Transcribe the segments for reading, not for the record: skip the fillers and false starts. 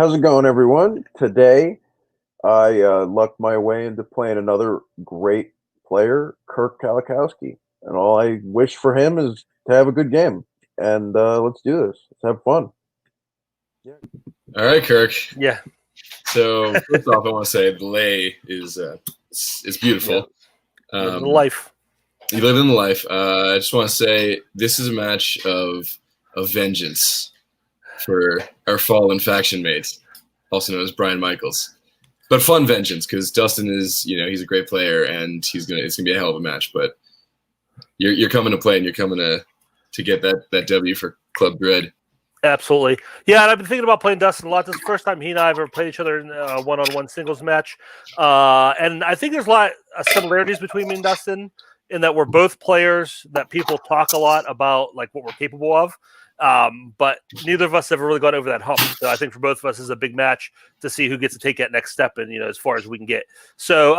How's it going, everyone? Today, I lucked my way into playing another great player, Kirk Kowalkowski. And all I wish for him is to have a good game. And let's do this. Let's have fun. All right, Kirk. Yeah. So first off, I want to say the lay is beautiful. The life. You live in the life. I just want to say this is a match of vengeance for our fallen faction mates, also known as Brian Michaels. But fun vengeance, because Dustin is, he's a great player, and it's gonna be a hell of a match. But you're coming to play, and you're coming to get that W for Club Dread. Absolutely. Yeah, and I've been thinking about playing Dustin a lot. This is the first time he and I have ever played each other in a one-on-one singles match. And I think there's a lot of similarities between me and Dustin in that we're both players that people talk a lot about, like what we're capable of. But neither of us have ever really gone over that hump. So I think for both of us, it's a big match to see who gets to take that next step and, as far as we can get. So,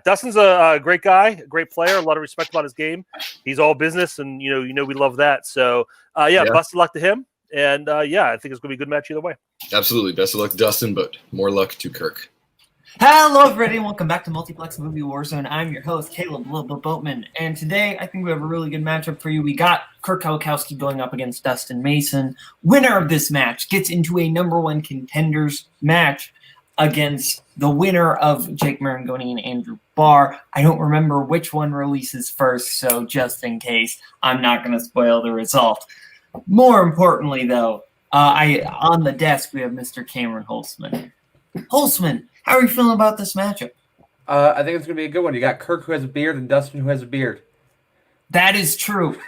Dustin's a great guy, a great player, a lot of respect about his game. He's all business, and, we love that. So, best of luck to him. And, I think it's going to be a good match either way. Absolutely. Best of luck to Dustin, but more luck to Kirk. Hello, everybody, and welcome back to Multiplex Movie Warzone. I'm your host, Kaleb Boatman, and today I think we have a really good matchup for you. We got Kirk Kowalkowski going up against Dustin Mason. Winner of this match gets into a #1 contenders match against the winner of Jake Marangoni and Andrew Barr. I don't remember which one releases first, so just in case, I'm not going to spoil the result. More importantly, though, on the desk we have Mr. Cameron Holtzman. Holtzman, how are you feeling about this matchup? I think it's going to be a good one. You got Kirk, who has a beard, and Dustin, who has a beard. That is true.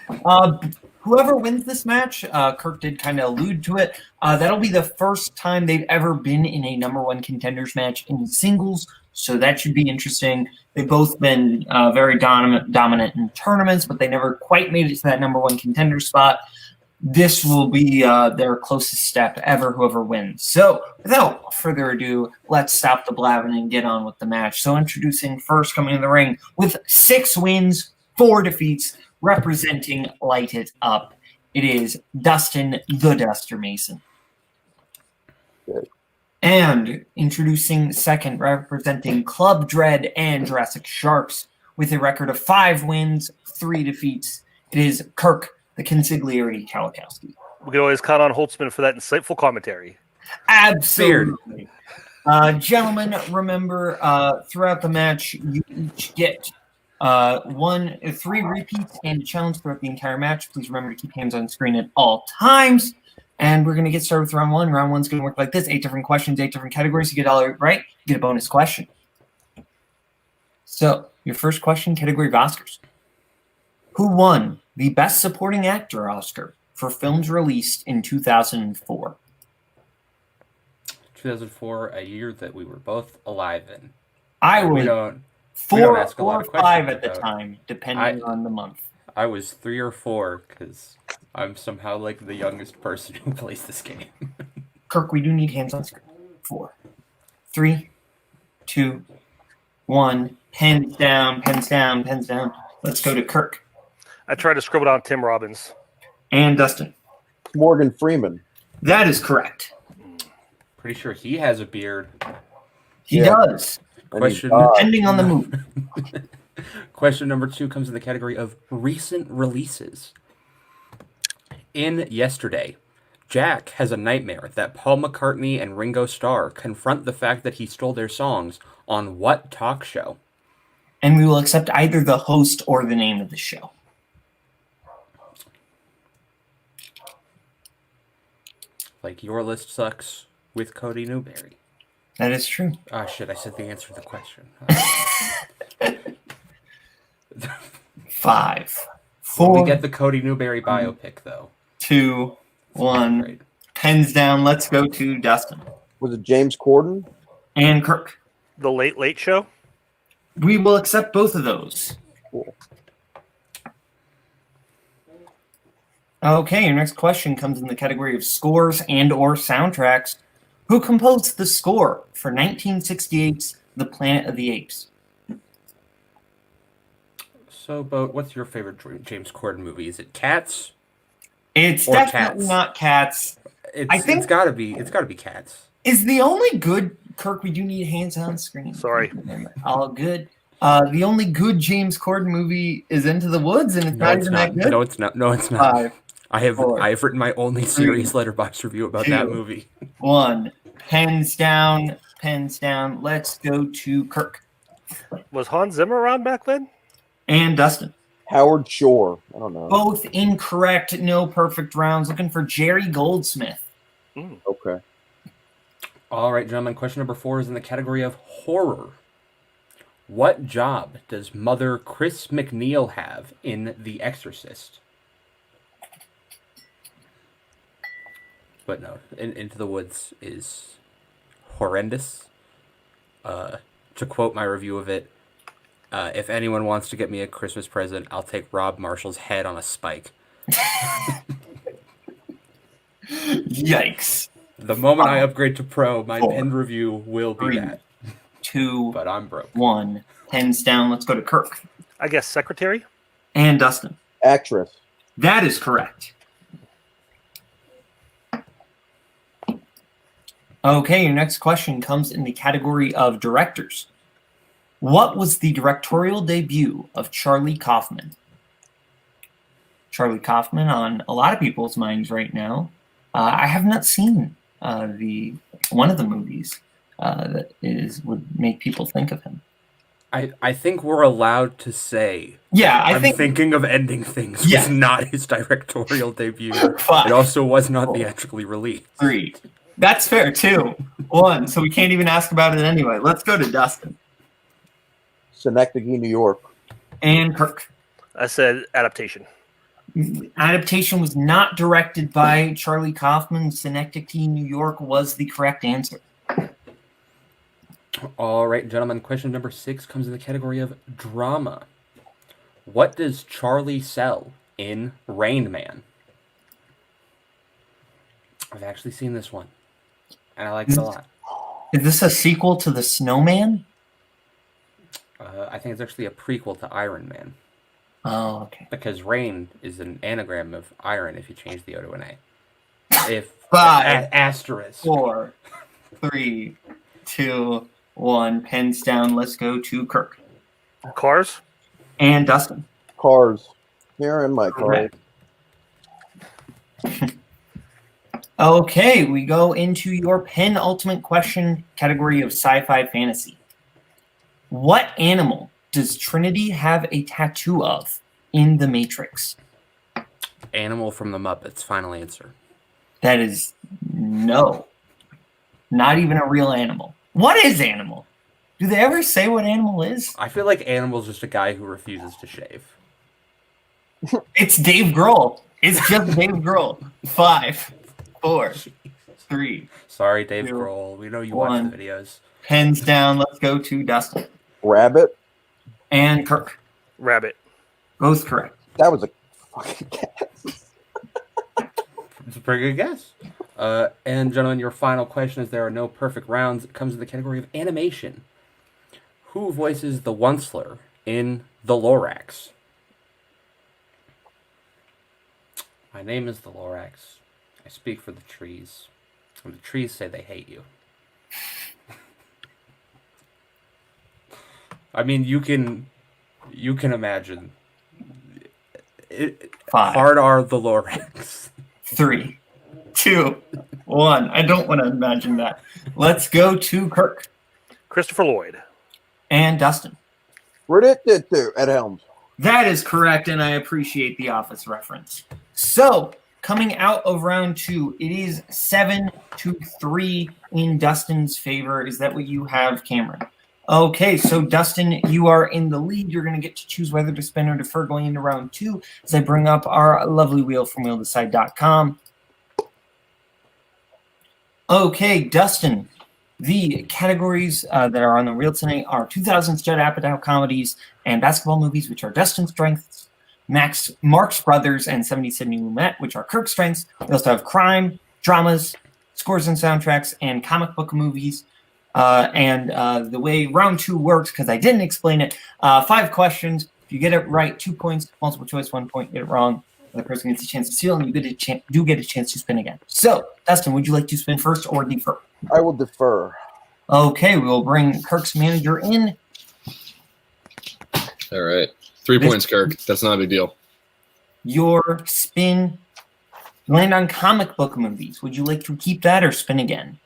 Whoever wins this match, Kirk did kind of allude to it, that'll be the first time they've ever been in a #1 contenders match in singles, so that should be interesting. They've both been very dominant in tournaments, but they never quite made it to that #1 contender spot. This will be their closest step ever, whoever wins. So, without further ado, let's stop the blabbing and get on with the match. So, introducing first, coming in the ring with 6 wins, 4 defeats, representing Light It Up. It is Dustin the Duster Mason. Good. And introducing second, representing Club Dread and Jurassic Sharks with a record of 5 wins, 3 defeats. It is Kirk the Consigliere Kowalkowski. We can always count on Holtzman for that insightful commentary. Absolutely. Gentlemen, remember, throughout the match, you each get 3 repeats and a challenge throughout the entire match. Please remember to keep hands on screen at all times. And we're going to get started with round 1. Round 1 is going to work like this. 8 different questions, 8 different categories. You get all right, you get a bonus question. So, your first question, category of Oscars. Who won the Best Supporting Actor Oscar for films released in 2004? 2004, a year that we were both alive in. I was 4 or 5 at the time, depending on the month. I was 3 or 4 because I'm somehow like the youngest person who plays this game. Kirk, we do need hands on screen. 4, 3, 2, 1. Pens down, pens down, pens down. Let's go to Kirk. I tried to scribble down Tim Robbins. And Dustin. Morgan Freeman. That is correct. Pretty sure he has a beard. He does. Depending on the movie. Question number 2 comes in the category of recent releases. In Yesterday, Jack has a nightmare that Paul McCartney and Ringo Starr confront the fact that he stole their songs on what talk show? And we will accept either the host or the name of the show. Like Your List Sucks with Cody Newberry. That is true. Oh, shit, I said the answer to the question. 5, 4. We get the Cody Newberry biopic, though. 2, 1. Great. Pens down. Let's go to Dustin. Was it James Corden? And Kirk. The Late Late Show? We will accept both of those. Cool. Okay, your next question comes in the category of scores and or soundtracks. Who composed the score for 1968's The Planet of the Apes? So, Boat, what's your favorite James Corden movie? Is it Cats? It's Or definitely Cats? not Cats. I think it's gotta be Cats. Is the only good Kirk? We do need hands on screen. Sorry. All good. The only good James Corden movie is Into the Woods, and it's No, not it's even not. that good. No, it's not. No, it's not. 5, I have 4, written my only serious letterbox review about that 2, movie. 1. Pens down. Pens down. Let's go to Kirk Was Hans Zimmer around back then? and Dustin. Howard Shore. I don't know. Both incorrect. No perfect rounds. Looking for Jerry Goldsmith. Okay. All right, gentlemen. Question number 4 is in the category of horror. What job does Mother Chris McNeil have in The Exorcist? But no, Into the Woods is horrendous. To quote my review of it, if anyone wants to get me a Christmas present, I'll take Rob Marshall's head on a spike. Yikes. The moment I upgrade to pro, my 4, pinned review will be 3, that. 2, But I'm broke. 1. Pens down. Let's go to Kirk I guess secretary. and Dustin. Actress. That is correct. Okay, your next question comes in the category of directors. What was the directorial debut of Charlie Kaufman? Charlie Kaufman on a lot of people's minds right now. I have not seen one of the movies that would make people think of him. I think we're allowed to say Yeah, I'm think thinking of ending things. Yeah. Was not his directorial debut. 5, It also was not theatrically released. 3. That's fair, 2, 1. So we can't even ask about it anyway. Let's go to Dustin Synecdoche, New York. and Kirk. I said adaptation. Adaptation was not directed by Charlie Kaufman. Synecdoche, New York was the correct answer. All right, gentlemen. Question number 6 comes in the category of drama. What does Charlie sell in Rain Man? I've actually seen this one, and I like it a lot. Is this a sequel to The Snowman? I think it's actually a prequel to Iron Man, Oh, okay. because rain is an anagram of iron if you change the O to an A. If 5, asterisk. 4, 3, 2, 1. Pens down. Let's go to Kirk Cars. and Dustin. Cars. Here in my car. Correct. Okay, we go into your penultimate question category of sci-fi fantasy. What animal does Trinity have a tattoo of in The Matrix? Animal from the Muppets. Final answer. That is no. Not even a real animal. What is animal? Do they ever say what animal is? I feel like Animal's just a guy who refuses to shave. It's Dave Grohl. It's just Dave Grohl. 5, 4, 3. Sorry, Dave 2, Grohl. We know you watch 1. the videos. Pens down. Let's go to Dustin Rabbit. and Kirk. Rabbit. Both correct. That was a fucking guess. It's a pretty good guess. And gentlemen, your final question, as there are no perfect rounds, it comes in the category of animation. Who voices the Onceler in The Lorax? My name is the Lorax. I speak for the trees. And the trees say they hate you. I mean, you can imagine. Five. Hard are the Lorax. 3, 2, 1. I don't want to imagine that. Let's go to Kirk Christopher Lloyd. and Dustin. Ed Helms. That is correct, and I appreciate the Office reference. So, coming out of round 2, it is 7-3 in Dustin's favor. Is that what you have, Cameron? Okay, so Dustin, you are in the lead. You're going to get to choose whether to spin or defer going into round 2 as I bring up our lovely wheel from wheeldecide.com. Okay, Dustin, the categories that are on the reel tonight are 2000s Judd Apatow comedies and basketball movies, which are Dustin's strengths, Marx Brothers, and 70s Sydney Lumet, which are Kirk's strengths. We also have crime, dramas, scores and soundtracks, and comic book movies. The way round 2 works, because I didn't explain it, 5 questions. If you get it right, 2 points. Multiple choice, 1 point. Get it wrong, The person gets a chance to seal, and you do get a chance to spin again. So, Dustin, would you like to spin first or defer? I will defer. Okay, we'll bring Kirk's manager in. All right. 3 points, Kirk. That's not a big deal. Your spin, you land on comic book movies. Would you like to keep that or spin again?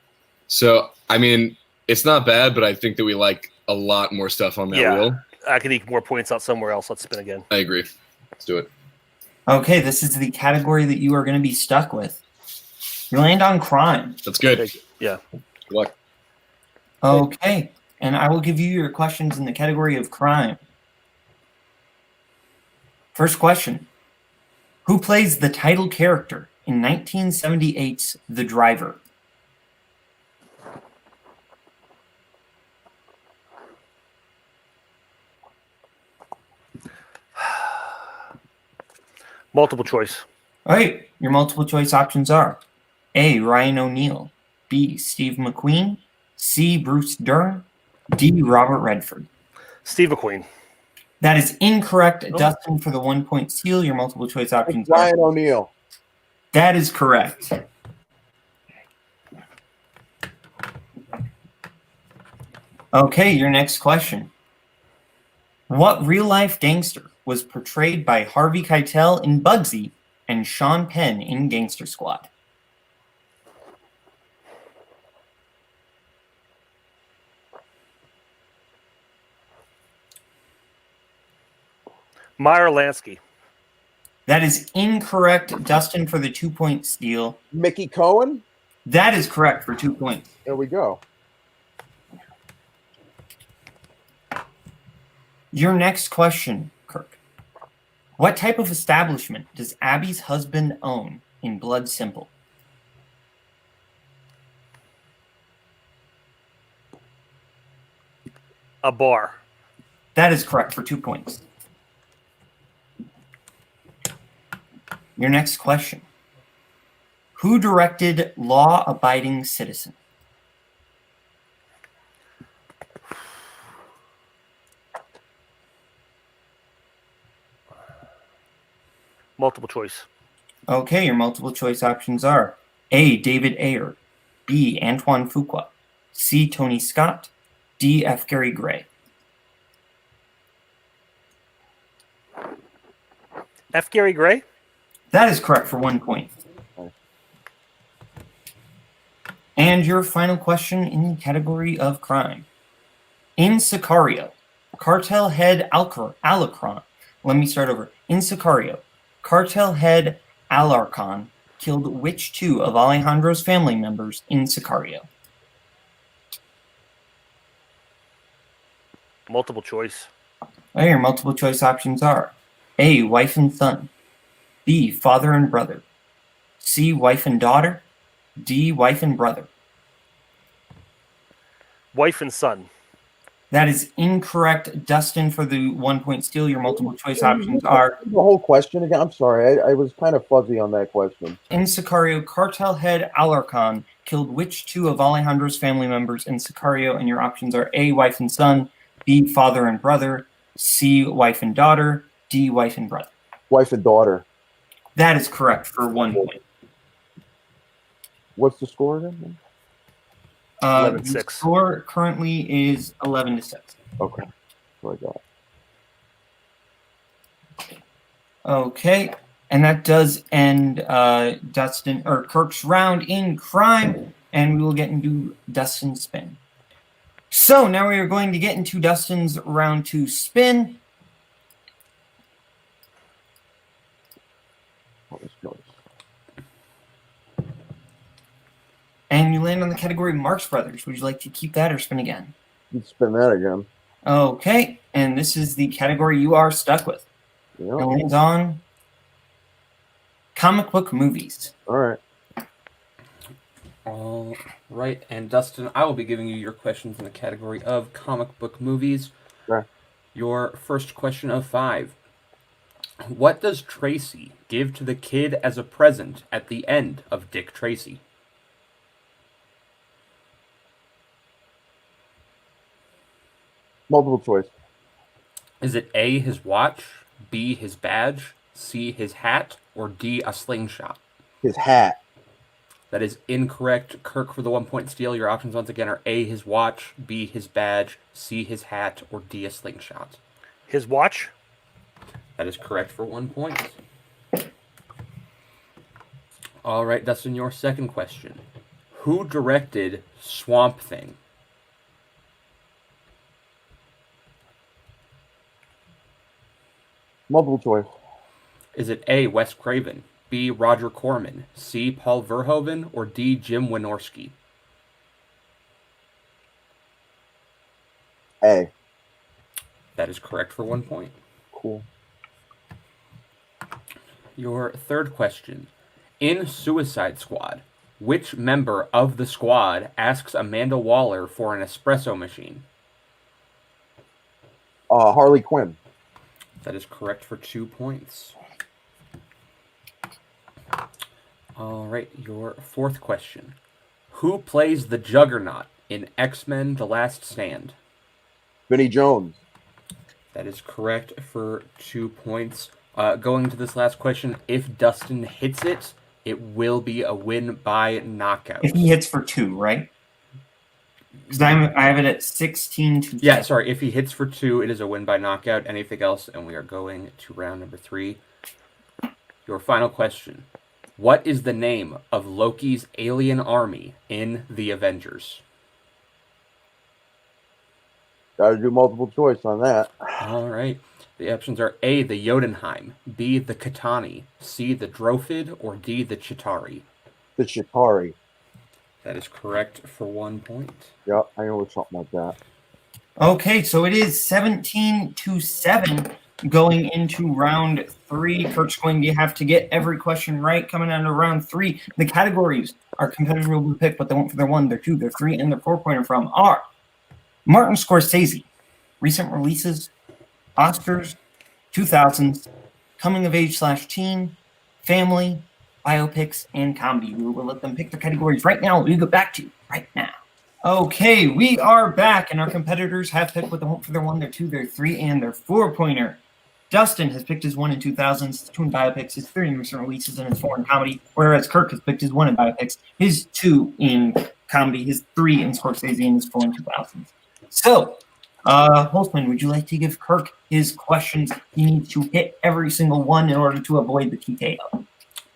So, I mean, it's not bad, but I think that we like a lot more stuff on that wheel. I could eke more points out somewhere else. Let's spin again. I agree. Let's do it. Okay, this is the category that you are going to be stuck with. You land on crime. That's good. Yeah. Good luck. Okay, and I will give you your questions in the category of crime. First question. Who plays the title character in 1978's The Driver? Multiple choice. All right, your multiple choice options are A. Ryan O'Neal, B. Steve McQueen, C. Bruce Dern, D. Robert Redford. Steve McQueen. That is incorrect, Dustin, for the 1 point steal. Your multiple choice options are Ryan O'Neal. That is correct. Okay, your next question. What real-life gangster was portrayed by Harvey Keitel in Bugsy and Sean Penn in Gangster Squad? Meyer Lansky. That is incorrect, Dustin, for the 2 point steal. Mickey Cohen. That is correct for 2 points. There we go. Your next question, Kirk. What type of establishment does Abby's husband own in Blood Simple? A bar. That is correct for 2 points. Your next question. Who directed Law Abiding Citizen? Multiple choice. Okay, your multiple choice options are A. David Ayer, B. Antoine Fuqua, C. Tony Scott, D. F. Gary Gray. F. Gary Gray? That is correct for 1 point. And your final question in the category of crime. In Sicario, cartel head Alarcon. Let me start over. In Sicario, cartel head Alarcon killed which two of Alejandro's family members in Sicario? Multiple choice. Well, your multiple choice options are A. Wife and son, B. Father and brother, C. Wife and daughter, D. Wife and brother. Wife and son. That is incorrect, Dustin, for the 1 point steal. Your multiple choice options are The whole question again. I'm sorry. I was kind of fuzzy on that question. in Sicario, cartel head Alarcon killed which two of Alejandro's family members in Sicario? And your options are A. Wife and son, B. Father and brother, C. Wife and daughter, D. Wife and brother. Wife and daughter. That is correct for 1 point. What's the score again? 11-6. The score currently is 11-6. Okay. So I got it. Okay, and that does end Dustin or Kirk's round in crime, and we will get into Dustin's spin. So now we are going to get into Dustin's round 2 spin. What was yours? And you land on the category Marx Brothers. Would you like to keep that or spin again? Let's spin that again. Okay, and this is the category you are stuck with. It Yeah. lands on comic book movies. All right. All right, and Dustin, I will be giving you your questions in the category of comic book movies. Sure. Your first question of 5. What does Tracy give to the kid as a present at the end of Dick Tracy? Multiple choice. Is it A, his watch, B, his badge, C, his hat, or D, a slingshot? His hat. That is incorrect. Kirk for the 1 point steal. Your options once again are A, his watch, B, his badge, C, his hat, or D, a slingshot. His watch? That is correct for 1 point. All right, Dustin, your second question. Who directed Swamp Thing? Multiple choice. Is it A, Wes Craven, B, Roger Corman, C, Paul Verhoeven, or D, Jim Wynorski? A. That is correct for 1 point. Cool. Your third question. In Suicide Squad, which member of the squad asks Amanda Waller for an espresso machine? Harley Quinn. That is correct for 2 points. All right, your fourth question. Who plays the Juggernaut in X-Men The Last Stand? Vinnie Jones. That is correct for 2 points. Going into this last question, if Dustin hits it, it will be a win by knockout. If he hits for 2, right? Because I have it at 16 to 10. Yeah, sorry. If he hits for 2, it is a win by knockout. Anything else, and we are going to round number 3. Your final question. What is the name of Loki's alien army in The Avengers? Gotta do multiple choice on that. All right. The options are A, the Jotunheim, B, the Katani, C, the Drophid, or D, the Chitauri. The Chitauri. That is correct for 1 point. Yeah, I know it's something like that. Okay, so it is 17 to 7 going into round 3. Kirk's going to have to get every question right coming on to round 3. The categories our competitors will pick what they want for their 1, their 2, their 3, and their 4-pointer from are Martin Scorsese, recent releases, Oscars, 2000s, coming of age / teen, family, biopics, and comedy. We will let them pick their categories right now. We'll get back to you right now. Okay, we are back, and our competitors have picked what they want for their 1, their 2, their 3, and their 4-pointer. Dustin has picked his 1 in 2000s, his 2 in biopics, his 3 in recent releases, and his 4 in comedy, whereas Kirk has picked his 1 in biopics, his 2 in comedy, his 3 in Scorsese, and his 4 in 2000s. So, Holtzman, would you like to give Kirk his questions? He needs to hit every single one in order to avoid the TKO.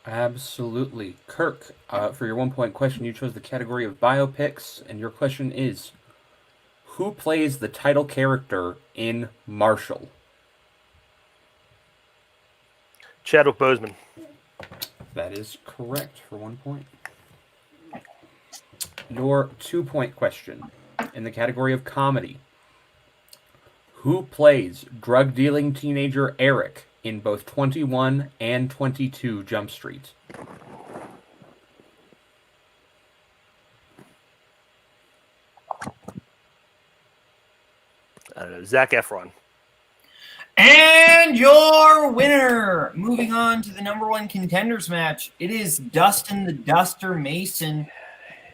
Absolutely. Kirk, for your 1 point question, you chose the category of biopics, and your question is, who plays the title character in Marshall? Chadwick Boseman. That is correct for 1 point. Your 2 point question, in the category of comedy, who plays drug-dealing teenager Eric in both 21 and 22 Jump Street? I don't know. Zac Efron. And your winner, moving on to the number 1 contenders match, it is Dustin the Duster Mason.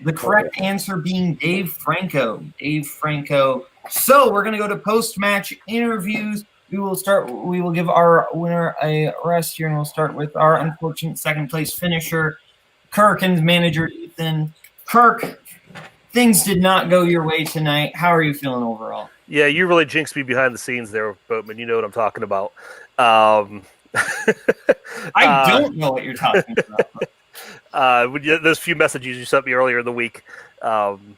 The correct answer being Dave Franco. Dave Franco. So we're going to go to post-match interviews. We will give our winner a rest here, and we'll start with our unfortunate second-place finisher, Kirk, and manager Ethan. Kirk, things did not go your way tonight. How are you feeling overall? Yeah, you really jinxed me behind the scenes there, Boatman. You know what I'm talking about. I don't know what you're talking about. Those few messages you sent me earlier in the week, talking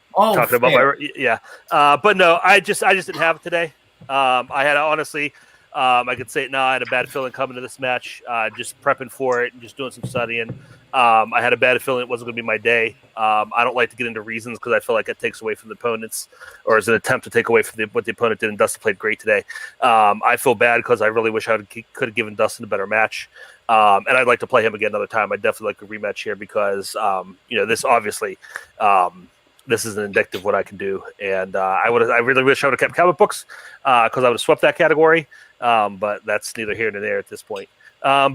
fair. about but no, I just didn't have it today. I had honestly, I could say it now. I had a bad feeling coming to this match, just prepping for it and just doing some studying. I had a bad feeling it wasn't going to be my day. I don't like to get into reasons because I feel like it takes away from the opponents, or is an attempt to take away from what the opponent did. And Dustin played great today. I feel bad because I really wish I could have given Dustin a better match. And I'd like to play him again another time. I'd definitely like a rematch here because, this obviously, this is an indicative of what I can do. And I really wish I would have kept comic books because I would have swept that category. But that's neither here nor there at this point. Now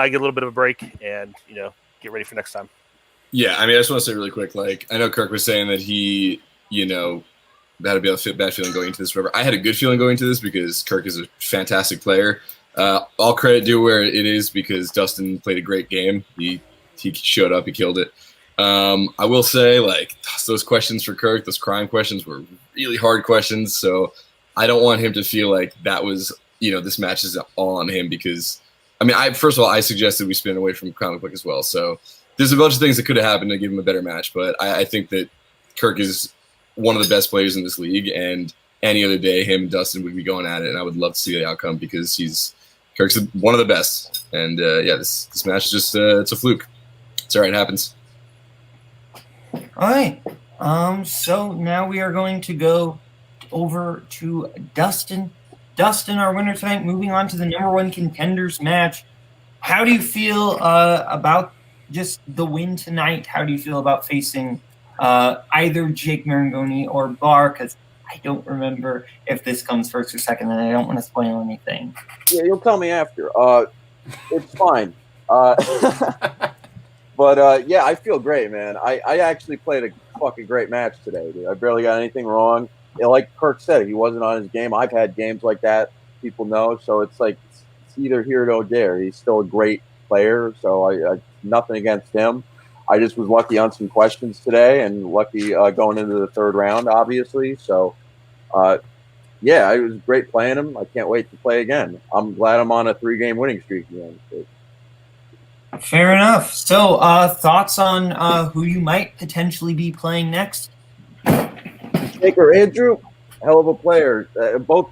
I get a little bit of a break and, get ready for next time. Yeah, I just want to say really quick, I know Kirk was saying that he, had a bad feeling going into this. Whatever. I had a good feeling going into this because Kirk is a fantastic player. All credit due where it is because Dustin played a great game. He showed up. He killed it. I will say, like, those questions for Kirk, those crime questions were really hard questions. So I don't want him to feel like that was, this match is all on him because, first of all, I suggested we spin away from comic book as well. So there's a bunch of things that could have happened to give him a better match. But I think that Kirk is one of the best players in this league. And any other day, him and Dustin would be going at it. And I would love to see the outcome because Kirk's one of the best. And, this match is just it's a fluke. It's all right. It happens. All right. So now we are going to go over to Dustin. Dustin, our winner tonight, moving on to the number 1 contenders match. How do you feel about just the win tonight? How do you feel about facing either Jake Marangoni or Barr? Because I don't remember if this comes first or second, and I don't want to spoil anything. Yeah, you'll tell me after. It's fine. But, yeah, I feel great, man. I actually played a fucking great match today, dude. I barely got anything wrong. Like Kirk said, he wasn't on his game. I've had games like that, people know. So it's like it's either here or there. He's still a great player, so I nothing against him. I just was lucky on some questions today and lucky going into the 3rd round, obviously. So, yeah, it was great playing him. I can't wait to play again. I'm glad I'm on a 3-game winning streak again. Fair enough. So, thoughts on who you might potentially be playing next? Jake or Andrew, hell of a player. Both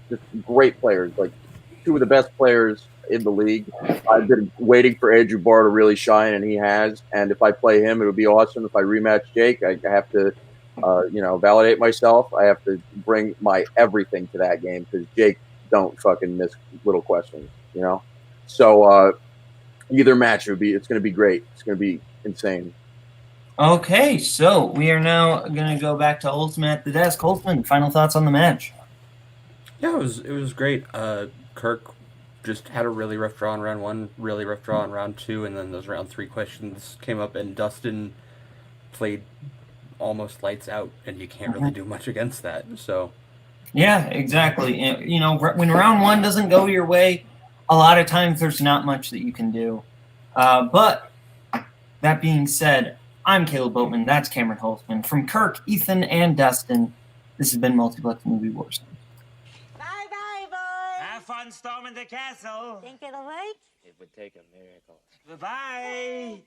just great players, like 2 of the best players in the league. I've been waiting for Andrew Barr to really shine, and he has. And if I play him, it would be awesome. If I rematch Jake, I have to, validate myself. I have to bring my everything to that game because Jake don't fucking miss little questions, So either match it's going to be great. It's going to be insane. Okay, so we are now going to go back to Holtzman at the desk. Holtzman, final thoughts on the match? Yeah, it was great. Kirk just had a really rough draw in round 1, really rough draw in round 2, and then those round 3 questions came up, and Dustin played almost lights out, and you can't really do much against that. So, yeah, exactly. When round 1 doesn't go your way, a lot of times there's not much that you can do. But that being said, I'm Kaleb Boatman. That's Cameron Holtzman. From Kirk, Ethan, and Dustin, this has been Multiplex Movie Warzone. Bye-bye, boys. Have fun storming the castle. Think it'll work? It would take a miracle. Bye-bye.